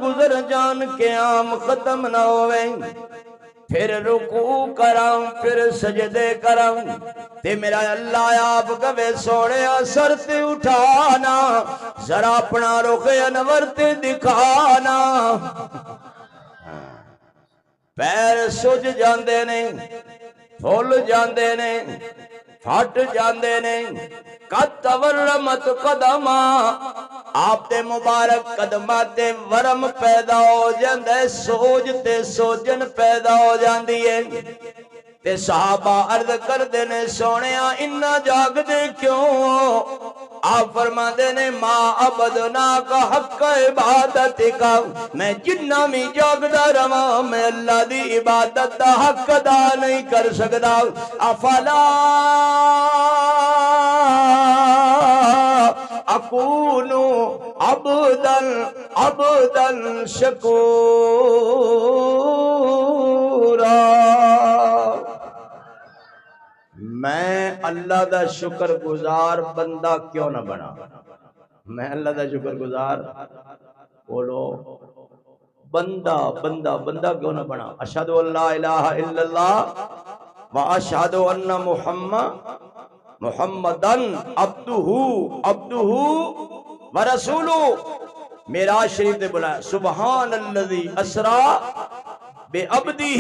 گزر جان قیام ختم نہ ہوئے پھر رکوع کراں پھر سجدے کراں تے میرا اللہ آپ کبے سونے سر تے اٹھانا ذرا اپنا رخ انور تے دکھانا پیر سج جاندے نے پھول جاندے نے پھٹ جاندے نے قد تورمت قدما آپ دے مبارک قدمات تے ورم پیدا ہو جاندے سوج تے سوجن پیدا ہو جاندی ہے تے صحابہ عرض کر دینے سونیا انہا جاگ دے کیوں آپ فرما دینے ما عبدنا کا حق عبادت کا میں جنہ میں جاگ دا رواں میں اللہ دی عبادت دا حق ادا نہیں کر سکتا افلا اکونو عبدن شکورا میں اللہ دا شکر گزار بندہ کیوں نہ بنا میں اللہ دا شکر گزار بولو بندہ کیوں نہ بنا اشہد ان لا الہ الا اللہ و اشہد ان محمدن عبدہ و رسولہ میرا شریف دے بولا سبحان الذی اسرا بے عبدہ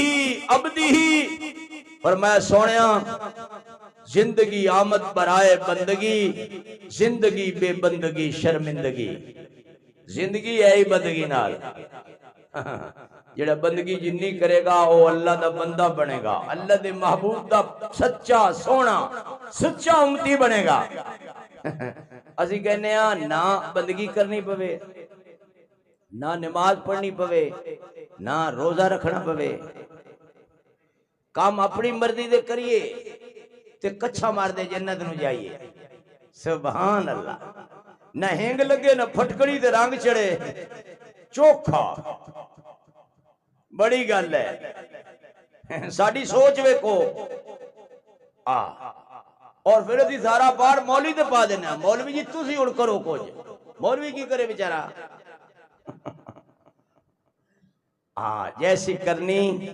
فرمایا سونیا زندگی آمد برائے بندگی زندگی بے بندگی شرمندگی زندگی ہے ہی بندگی نال جڑا بندگی جنی کرے گا وہ اللہ دا بندہ بنے گا اللہ دے محبوب دا سچا سونا سچا امتی بنے گا اسی کہنے ہیں نہ بندگی کرنی پوے نہ نماز پڑھنی پوے نہ روزہ رکھنا پوے کام اپنی مرضی دے کریے تے کچھا مار دے جنت نو جائیے سبحان اللہ نہ ہینگ لگے نہ پھٹکڑی تے رنگ چڑے چوکھا بڑی گل ہے ساڑی سوچ ویکھو اور پھر اسی سارا پار مولوی تے پا دینا مولوی جی تسی اڑ کرو کچھ مولوی کی کرے بیچارہ جیسی کرنی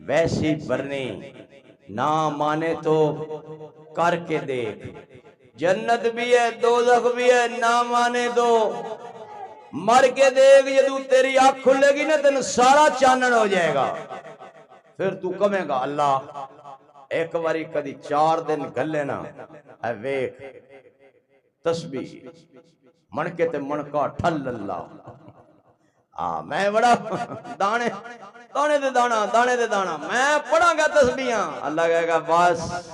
ویسی برنی نہ مانے تو کر کے دیکھ جنت بھی ہے دوزخ بھی ہے نہ مانے تو مر کے دیکھ جدو تیری آنکھ کھلے گی نا تین سارا چانن ہو جائے گا پھر تو کمیں گا اللہ ایک باری کدی 4 دن گلے نا اے ویک تسبیح منکے تے منکا ٹھل اللہ میں بڑا دانے دے دانا میں پڑھاں گا تسبیحاں اللہ کہے گا بس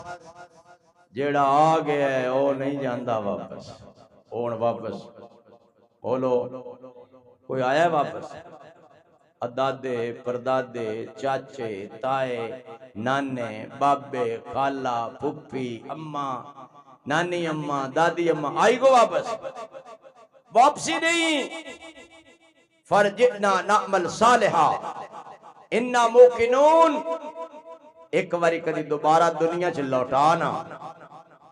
جیڑا آ گیا ہے وہ نہیں جاندہ واپس اون واپس بولو کوئی آیا ہے واپس ادادے پردادے چاچے تائے نانے بابے خالہ پھپھی اماں نانی اماں دادی اماں آئی کو واپسی نہیں فرجئنا نعمل صالحا انہا موقنون ایک باری کدی دوبارہ دنیا چھ لوٹانا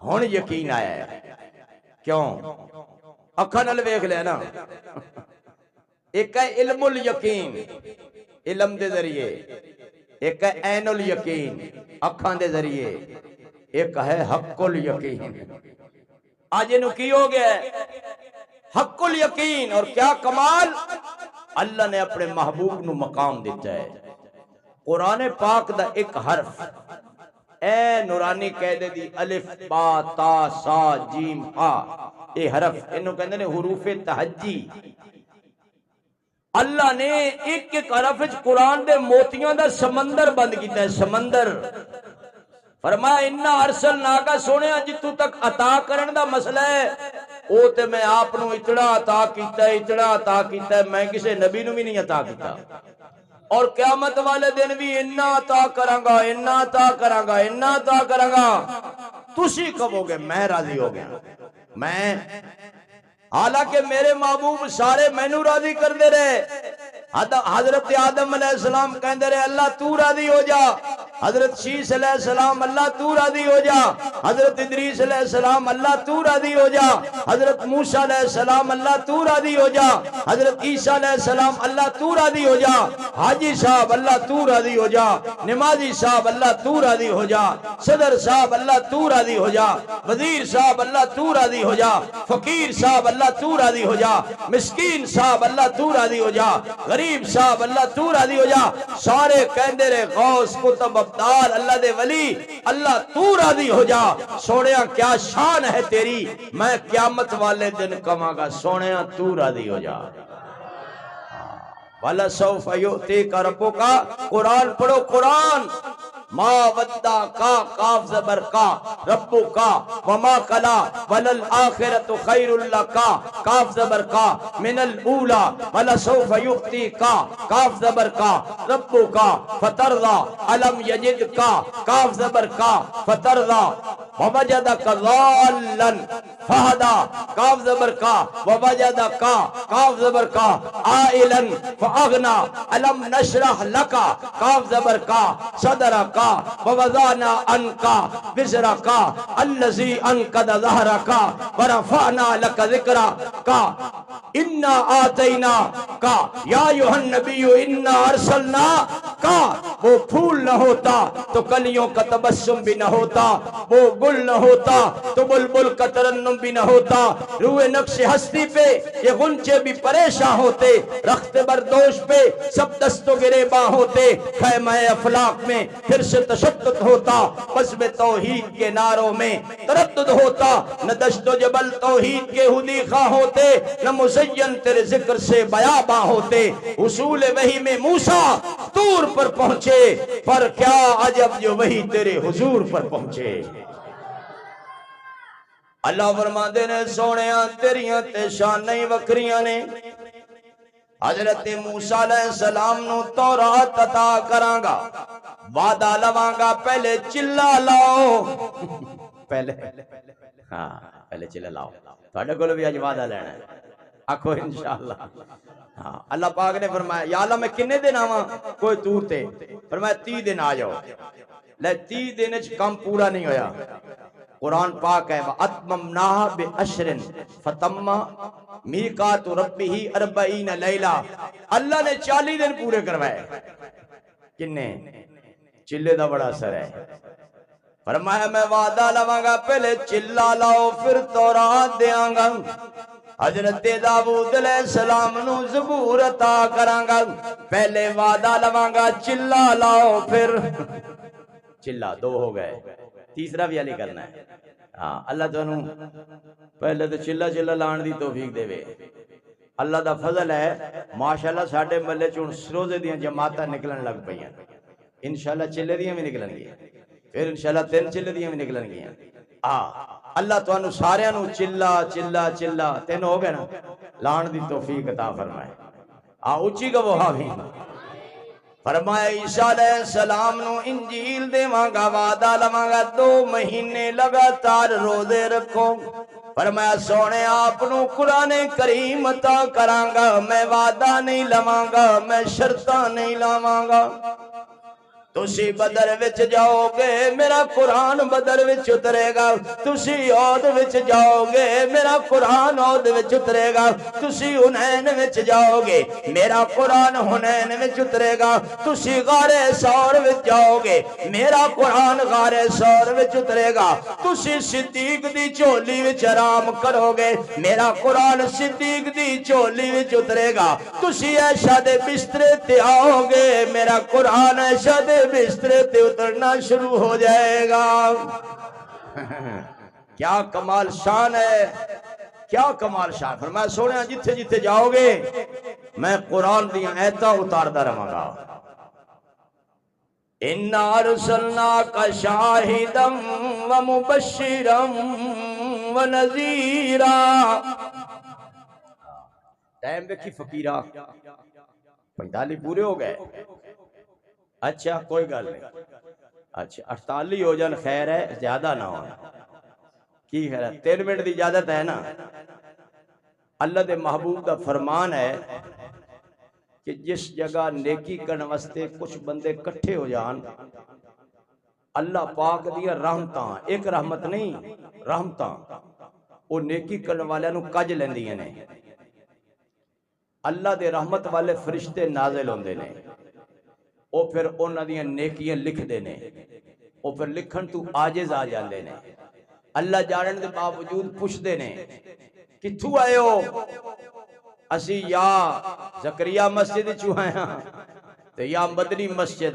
ہون یقین آیا ہے کیوں اکھا نل ویکھ لے نا ایک ہے علم الیقین علم دے ذریعے ایک ہے عین الیقین اکھاں دے ذریعے ایک ہے حق الیقین آج انہوں کی ہو گیا ہے حق الیقین اور کیا کمال اللہ نے اپنے محبوب نو مقام دیتا ہے قرآن پاک دا ایک حرف اے نورانی کہہ دے دی الف با تا سا جیم ہا اے حرف انہوں کہندے نے حروف تہجی اللہ نے ایک حرف قرآن دے موتیاں دا سمندر بند کیتا ہے سمندر فرمایا انہا ارسلنا کا سونے جتو تک عطا کرن دا مسئلہ ہے او تے میں آپ نو اتنا عطا کیتا ہے میں کسے نبی نو بھی نہیں عطا کیتا اور قیامت والے دن بھی انہا عطا کروں گا تسی کہو گے میں راضی ہو گیا میں حالانکہ میرے محبوب سارے مینوں راضی کر دے رہے حضرت آدم علیہ السلام کہندے رہے اللہ تو راضی ہو جا حضرت شیس علیہ السلام اللہ تو راضی ہو جا، حضرت ادریس علیہ السلام اللہ تو راضی ہو جا، حضرت موسیٰ علیہ السلام اللہ تو راضی ہو جا، حضرت عیسیٰ علیہ السلام اللہ تو راضی ہو جا، حاجی صاحب اللہ تو راضی ہو جا، نمازی صاحب اللہ تو راضی ہو جا، صدر صاحب اللہ تو راضی ہو جا، وزیر صاحب اللہ تو راضی ہو جا، فقیر صاحب اللہ تو راضی ہو جا، مسکین صاحب اللہ تو راضی ہو جا، غریب صاحب اللہ تو راضی ہو جا۔ سارے کہندے رہے غوث کتب ابدال اللہ دے ولی اللہ تو راضی ہو جا۔ سونیا کیا شان ہے تیری، میں قیامت والے دن کہاں گا سونیا تو راضی ہو جا۔ وَلَسَوْفَ يُؤْتِيكَ رَبُّكَ، قرآن پڑھو قرآن۔ ما ودع کا کاف زبر کا ربو کا وما کلا وللآخرت خیر لک کاف زبر کا من الاولا ولسوف یؤتی کا کاف زبر کا ربو کا فترضا الم یجد کا کاف زبر کا فترضا ووجدک ضالا فہدا کاف زبر کا ووجدک کاف زبر کا عائلا فاغنا الم نشرح لک کاف زبر کا صدرک ووضعنا عنك وزرك الذي انقض ظهرك ورفعنا لك ذكرك انا آتيناك یا ایھا النبی انا ارسلناک۔ وہ پھول نہ ہوتا تو کلیوں کا تبسم بھی نہ ہوتا، وہ گل نہ ہوتا تو بلبل کا ترنم بھی نہ ہوتا، روئے نقش ہستی پہ یہ غنچے بھی پریشاں ہوتے، رخت بردوش پہ سب دست و گریباں ہوتے، خیمہ افلاق میں پھر سے تشدد ہوتا، بزم توحید کے نعروں میں تردد ہوتا، نہ دشت و جبل توحید کے ہدی خواہ ہوتے، نہ مزین تیرے ذکر سے بیاباں ہوتے۔ حصول وحی میں موسیٰ طور پر پہنچے، پر کیا عجب جو وحی تیرے حضور پر پہنچے۔ اللہ فرماندے نے سونیاں تیریاں تے شان نہیں وکھریاں نے۔ حضرت موسیٰ علیہ السلام نو تورات عطا کراں گا، وعدہ لواں گا پہلے چلا لاؤ، پہلے چلا لاؤ۔ تھوڑے کول بھی اج وعدہ لینا ہے، آکھو انشاءاللہ۔ ہاں اللہ پاک نے فرمایا یا اللہ میں کنے دن آواں، کوئی دور تے فرمایا 30 دن آ جاؤ، لے 30 دن وچ کام پورا نہیں ہویا۔ قرآن پاک ہے وَأَتْمَمْنَاهَا بِعَشْرٍ فَتَمَّ مِیقَاتُ رَبِّهِ 40 لیلہ۔ اللہ نے 40 دن پورے کروائے۔ کنے چلے دا بڑا اثر ہے۔ فرمایا میں وعدہ لواں گا پہلے چلا لاؤ پھر تورات دیاں گا۔ حضرت داؤد علیہ السلام نو زبور عطا کراں گا، پہلے وعدہ لواں گا چلا لاؤ پھر چلا، 2 ہو گئے، تیسرا بھی علی کرنا ہے۔ ہاں اللہ تو پہلے تو چلا چلا لان دی توفیق دے وے۔ اللہ دا فضل ہے ماشاءاللہ ساڈے محلے چ روزے دیاں جماعتاں نکلن لگ پئیاں، انشاءاللہ چلے دیاں بھی نکلن گیاں، پھر انشاءاللہ 3 چلے دیاں بھی نکلن گیاں۔ اللہ تانوں ساریاں نو چلا چلا چلا 3 ہو گئے نا، لان دی توفیق عطا فرمائے۔ اونچی کا وہ حاوی فرمایا عیسیٰ علیہ السلام نو انجیل دیواں گا، وعدہ لواں گا 2 مہینے لگاتار روزے رکھو۔ فرمایا سونے آپ نو قرآن کریم عطا کراں گا، میں وعدہ نہیں لواں گا، میں شرطاں نہیں لاواں گا۔ تسی بدر وچ جاؤ گے میرا قرآن بدر وچ اترے گا، تسی عہد وچ جاؤ گے میرا قرآن عہد وچ اترے گا، تسی حنین وچ جاؤ گے میرا قرآن حنین وچ اترے گا، تسی غار ثور وچ جاؤ گے میرا قرآن غار ثور وچ اترے گا، تسی صدیق دی چولی وچ آرام کرو گے میرا قرآن صدیق دی چولی وچ اترے گا، تسی عائشہ دے بسترے تے آؤ گے میرا قرآن عائشہ دے بسترے تے اترنا شروع ہو جائے گا۔ کیا کمال شان ہے، کیا کمال شان۔ فرمایا سونے جتھے جتھے جاؤ گے میں قرآن دیاں آیتاں اتاردا رہاں گا۔ اِنَّا أَرْسَلْنَاكَ شَاهِدًا وَمُبَشِّرًا وَنَذِيرًا۔ ٹائم دیکھی فقیرہ 45 پورے ہو گئے، اچھا کوئی گل نہیں، اچھا 48 ہو جان خیر ہے، زیادہ نہ ہو کی خیر ہے، 3 منٹ دی اجازت ہے نا۔ اللہ دے محبوب دا فرمان ہے کہ جس جگہ نیکی کرن واسطے کچھ بندے کٹھے ہو جان اللہ پاک دیا رحمتاں، ایک رحمت نہیں رحمتاں وہ نیکی کرنے والے نو کج لیندیاں نے۔ اللہ دے رحمت والے فرشتے نازل ہوندے نے، او پھر انہاں دیاں نیکیاں لکھ دے نے، او پھر لکھن تو عاجز آ جاندے نے۔ اللہ جانن دے باوجود پوچھ دے نے کتھوں آئے ہو؟ اسی یا زکریا مسجد چوں آئے ہاں تے یا مدنی مسجد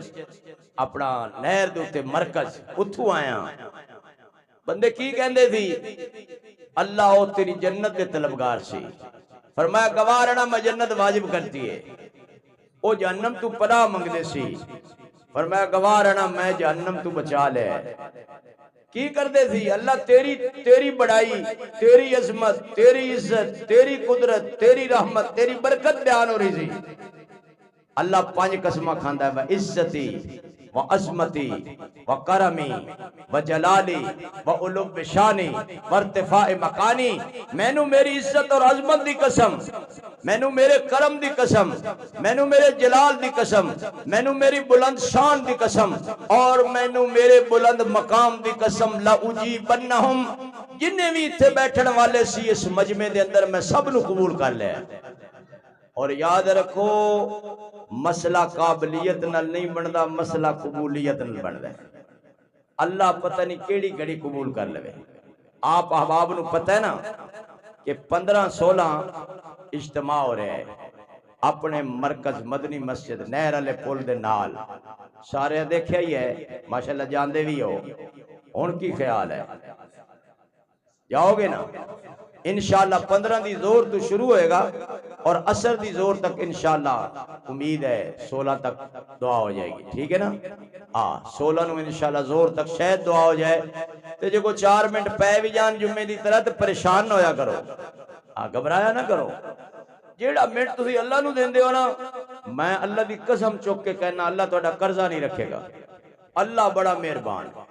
اپنا نہر دے تے مرکز اتھوں آئے ہاں۔ بندے کی کہندے تھی؟ اللہ او تیری جنت دے طلبگار سی۔ فرمایا گواہ رہنا میں جنت واجب کرتی ہے۔ او جہنم تو پناہ منگدے سی، فرمایا گواہ رہنا میں جہنم تو بچا لے۔ کی کردے تھی؟ اللہ تیری بڑائی، تیری عظمت، تیری عزت، تیری قدرت، تیری رحمت، تیری برکت بیان ہو رہی تھی۔ اللہ پانچ قسمہ کھاندا ہے، وعزتی وعظمتی وکرمی وجلالی وعلو شانی وارتفاع مکانی۔ مینوں میری عزت اور عظمت دی قسم، مینوں میرے کرم دی قسم، مینوں میرے جلال دی قسم، مینوں میری بلند شان دی قسم، اور مینوں میرے بلند مقام دی قسم، لأجیبنہم، جنہیں بھی تھے بیٹھن والے سی اس مجمع دے اندر میں سب نو قبول کر لیا۔ اور یاد رکھو مسئلہ قابلیت نال نہیں بندا، مسئلہ قبولیت نال بندا ہے۔ اللہ پتہ نہیں کیڑی گھڑی قبول کر لے۔ آپ احباب نو پتہ ہے نا کہ 15-16 اجتماع ہو رہے ہیں اپنے مرکز مدنی مسجد نہر والے پل دے نال، سارے دیکھیا ہی ہے ماشاءاللہ، جاندے بھی ہو، ہن کی خیال ہے؟ جاؤ گے نا؟ انشاءاللہ 15 دی زور تو شروع ہوئے گا اور عصر دی زور تک انشاءاللہ امید ہے 16 تک دعا ہو جائے گی، ٹھیک ہے نا؟ 16 نو انشاءاللہ زور تک شاید دعا ہو جائے تے جے کو 4 منٹ پے بھی جان جمعے دی طرح تے پریشان نہ ہویا کرو، گھبرایا نہ کرو۔ جیڑا منٹ تسی اللہ نو دیندے ہو نا، میں اللہ دی قسم چک کے کہنا اللہ تہاڈا قرضہ نہیں رکھے گا۔ اللہ بڑا مہربان،